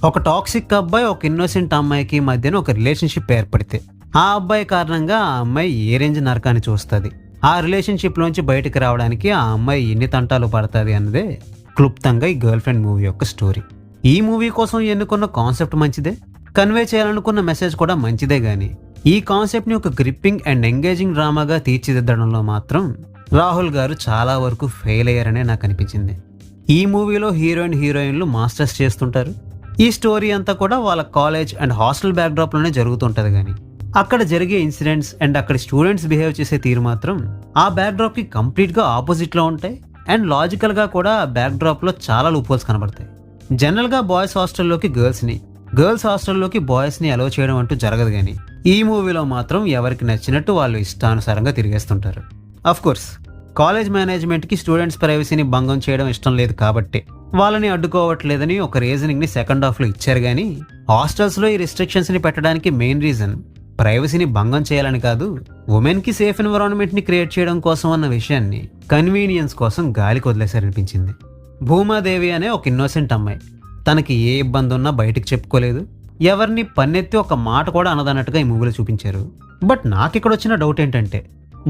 ఒక టాక్సిక్ అబ్బాయి ఒక ఇన్నోసెంట్ అమ్మాయికి మధ్యన ఒక రిలేషన్షిప్ ఏర్పడితే ఆ అబ్బాయి కారణంగా ఆ అమ్మాయి ఏ రేంజ్ నరకాన్ని చూస్తుంది, ఆ రిలేషన్షిప్ లోంచి బయటకు రావడానికి ఆ అమ్మాయి ఎన్ని తంటాలు పడుతుంది అన్నదే క్లుప్తంగా ఈ గర్ల్ ఫ్రెండ్ మూవీ యొక్క స్టోరీ. ఈ మూవీ కోసం ఎన్నుకున్న కాన్సెప్ట్ మంచిదే, కన్వే చేయాలనుకున్న మెసేజ్ కూడా మంచిదే, గానీ ఈ కాన్సెప్ట్ ని ఒక గ్రిప్పింగ్ అండ్ ఎంగేజింగ్ డ్రామాగా తీర్చిదిద్దడంలో మాత్రం రాహుల్ గారు చాలా వరకు ఫెయిల్ అయ్యారనే నాకు అనిపించింది. ఈ మూవీలో హీరోయిన్లు మాస్టర్స్ చేస్తుంటారు. ఈ స్టోరీ అంతా కూడా వాళ్ళ కాలేజ్ అండ్ హాస్టల్ బ్యాక్డ్రాప్ లోనే జరుగుతుంటది, కానీ అక్కడ జరిగే ఇన్సిడెంట్స్ అండ్ అక్కడ స్టూడెంట్స్ బిహేవ్ చేసే తీరు మాత్రం ఆ బ్యాక్డ్రాప్ కి కంప్లీట్ గా ఆపోజిట్ లో ఉంటాయి. అండ్ లాజికల్ గా కూడా ఆ బ్యాక్డ్రాప్ లో చాలా లూపోల్స్ కనబడతాయి. జనరల్ గా బాయ్స్ హాస్టల్లోకి గర్ల్స్ హాస్టల్లోకి బాయ్స్ ని అలౌ చేయడం అంటూ జరగదు, కానీ ఈ మూవీలో మాత్రం ఎవరికి నచ్చినట్టు వాళ్ళు ఇష్టానుసారంగా తిరిగేస్తుంటారు. అఫ్ కోర్స్ కాలేజ్ మేనేజ్మెంట్ కి స్టూడెంట్స్ ప్రైవసీని భంగం చేయడం ఇష్టం లేదు కాబట్టి వాళ్ళని అడ్డుకోవట్లేదని ఒక రీజనింగ్ ని సెకండ్ హాఫ్ లో ఇచ్చారు, కానీ హాస్టల్స్ లో ఈ రిస్ట్రిక్షన్స్ ని పెట్టడానికి మెయిన్ రీజన్ ప్రైవసీని భంగం చేయాలని కాదు, ఉమెన్ కి సేఫ్ ఎన్విరాన్మెంట్ ని క్రియేట్ చేయడం కోసం అన్న విషయాన్ని కన్వీనియన్స్ కోసం గాలికి వదిలేశారనిపించింది. భూమాదేవి అనే ఒక ఇన్నోసెంట్ అమ్మాయి, తనకి ఏ ఇబ్బంది ఉన్నా బయటకు చెప్పుకోలేదు, ఎవరిని పన్నెత్తి ఒక మాట కూడా అనదన్నట్టుగా ఈ మూవీలో చూపించారు. బట్ నాకు ఇక్కడ వచ్చిన డౌట్ ఏంటంటే,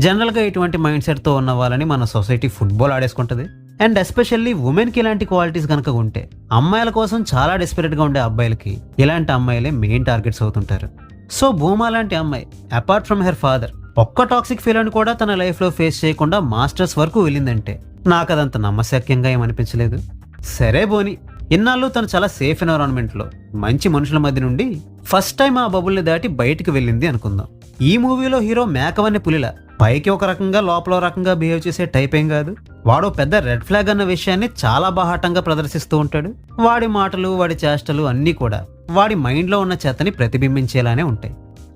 జనరల్గా ఇటువంటి మైండ్ సెట్తో ఉన్న వాళ్ళని మన సొసైటీ ఫుట్బాల్ ఆడేసుకుంటుంది. అండ్ ఎస్పెషల్లీ ఉమెన్కి ఇలాంటి క్వాలిటీస్ కనుక ఉంటే అమ్మాయిల కోసం చాలా డెస్పరేట్గా ఉండే అబ్బాయిలకి ఇలాంటి అమ్మాయిలే మెయిన్ టార్గెట్స్ అవుతుంటారు. సో భూమా లాంటి అమ్మాయి అపార్ట్ ఫ్రమ్ హెర్ ఫాదర్ ఒక్క టాక్సిక్ ఫీల్ అని కూడా తన లైఫ్లో ఫేస్ చేయకుండా మాస్టర్స్ వరకు వెళ్ళిందంటే నాకు అదంత నమ్మశక్యంగా ఏమనిపించలేదు. సరే బోని, ఇన్నాళ్ళు తను చాలా సేఫ్ ఎన్విరాన్మెంట్లో మంచి మనుషుల మధ్య నుండి ఫస్ట్ టైం ఆ బబుల్ని దాటి బయటికి వెళ్ళింది అనుకుందాం. ఈ మూవీలో హీరో మేకవన్నీ పులిలా పైకి ఒక రకంగా లోపల రకంగా బిహేవ్ చేసే టైప్ ఏం కాదు. వాడు పెద్ద రెడ్ ఫ్లాగ్ అన్న విషయాన్ని చాలా బాహాటంగా ప్రదర్శిస్తూ ఉంటాడు. వాడి మాటలు వాడి చేష్టలు అన్నీ కూడా వాడి మైండ్లో ఉన్న చెత్తని ప్రతిబింబించేలానే ఉంటాయి.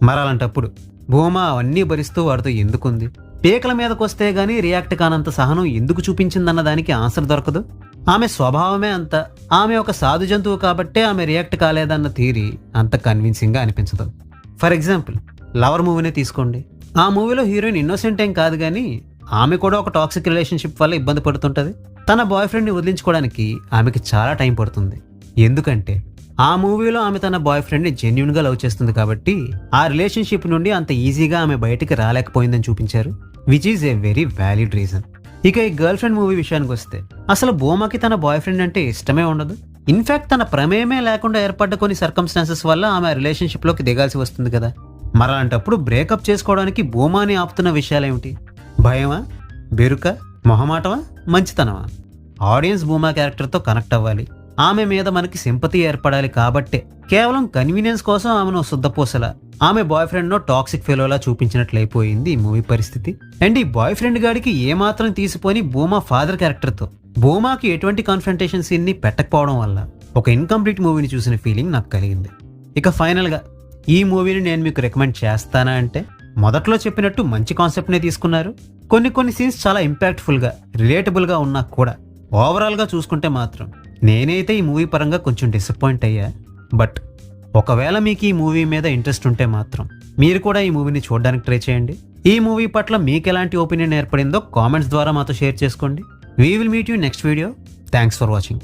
మరలాంటప్పుడు భూమా అవన్నీ భరిస్తూ వాడితో ఎందుకుంది, పీకల మీదకొస్తే గానీ రియాక్ట్ కానంత సహనం ఎందుకు చూపించిందన్న దానికి ఆన్సర్ దొరకదు. ఆమె స్వభావమే అంత, ఆమె ఒక సాధు జంతువు కాబట్టే ఆమె రియాక్ట్ కాలేదన్న థియరీ అంత కన్విన్సింగ్గా అనిపించదు. ఫర్ ఎగ్జాంపుల్ లవర్ మూవీనే తీసుకోండి. ఆ మూవీలో హీరోయిన్ ఇన్నోసెంట్ ఏం కాదు, కానీ ఆమె కూడా ఒక టాక్సిక్ రిలేషన్షిప్ వల్ల ఇబ్బంది పడుతుంటది. తన బాయ్ ఫ్రెండ్ని వదిలించుకోవడానికి ఆమెకి చాలా టైం పడుతుంది. ఎందుకంటే ఆ మూవీలో ఆమె తన బాయ్ ఫ్రెండ్ని జెన్యున్గా లవ్ చేస్తుంది కాబట్టి ఆ రిలేషన్షిప్ నుండి అంత ఈజీగా ఆమె బయటికి రాలేకపోయిందని చూపించారు, which is a very valid reason. ఇక ఈ గర్ల్ ఫ్రెండ్ మూవీ విషయానికి వస్తే అసలు భూమాకి తన బాయ్ ఫ్రెండ్ అంటే ఇష్టమే ఉండదు. ఇన్ఫాక్ట్ తన ప్రమేయమే లేకుండా ఏర్పడ్డ కొన్ని సర్కమ్స్టాన్సెస్ వల్ల ఆమె రిలేషన్షిప్లోకి దిగాల్సి వస్తుంది కదా. మరలాంటప్పుడు బ్రేకప్ చేసుకోవడానికి భూమాని ఆపుతున్న విషయాలేమిటి? భయమా, బెరుక, మొహమాటమా, మంచితనమా? ఆడియన్స్ భూమా క్యారెక్టర్తో కనెక్ట్ అవ్వాలి, ఆమె మీద మనకి సింపతి ఏర్పడాలి కాబట్టే కేవలం కన్వీనియన్స్ కోసం ఆమెను శుద్ధపూసలా ఆమె బాయ్ ఫ్రెండ్ నో టాక్సిక్ ఫెలోలా చూపించినట్లయిపోయింది ఈ మూవీ పరిస్థితి. అండ్ ఈ బాయ్ ఫ్రెండ్ గాడికి ఏమాత్రం తీసిపోని భూమా ఫాదర్ క్యారెక్టర్తో భూమాకి ఎటువంటి కాన్ఫ్రంటేషన్ సీన్ ని పెట్టకపోవడం వల్ల ఒక ఇన్కంప్లీట్ మూవీని చూసిన ఫీలింగ్ నాకు కలిగింది. ఇక ఫైనల్గా ఈ మూవీని నేను మీకు రికమెండ్ చేస్తానా అంటే, మొదట్లో చెప్పినట్టు మంచి కాన్సెప్ట్నే తీసుకున్నారు. కొన్ని సీన్స్ చాలా ఇంపాక్ట్ఫుల్గా రిలేటబుల్గా ఉన్నా కూడా ఓవరాల్గా చూసుకుంటే మాత్రం నేనైతే ఈ మూవీ పరంగా కొంచెం డిసప్పాయింట్ అయ్యా. బట్ ఒకవేళ మీకు ఈ మూవీ మీద ఇంట్రెస్ట్ ఉంటే మాత్రం మీరు కూడా ఈ మూవీని చూడడానికి ట్రై చేయండి. ఈ మూవీ పట్ల మీకు ఎలాంటి ఒపీనియన్ ఏర్పడిందో కామెంట్స్ ద్వారా మాతో షేర్ చేసుకోండి. We will meet you next video. Thanks for watching.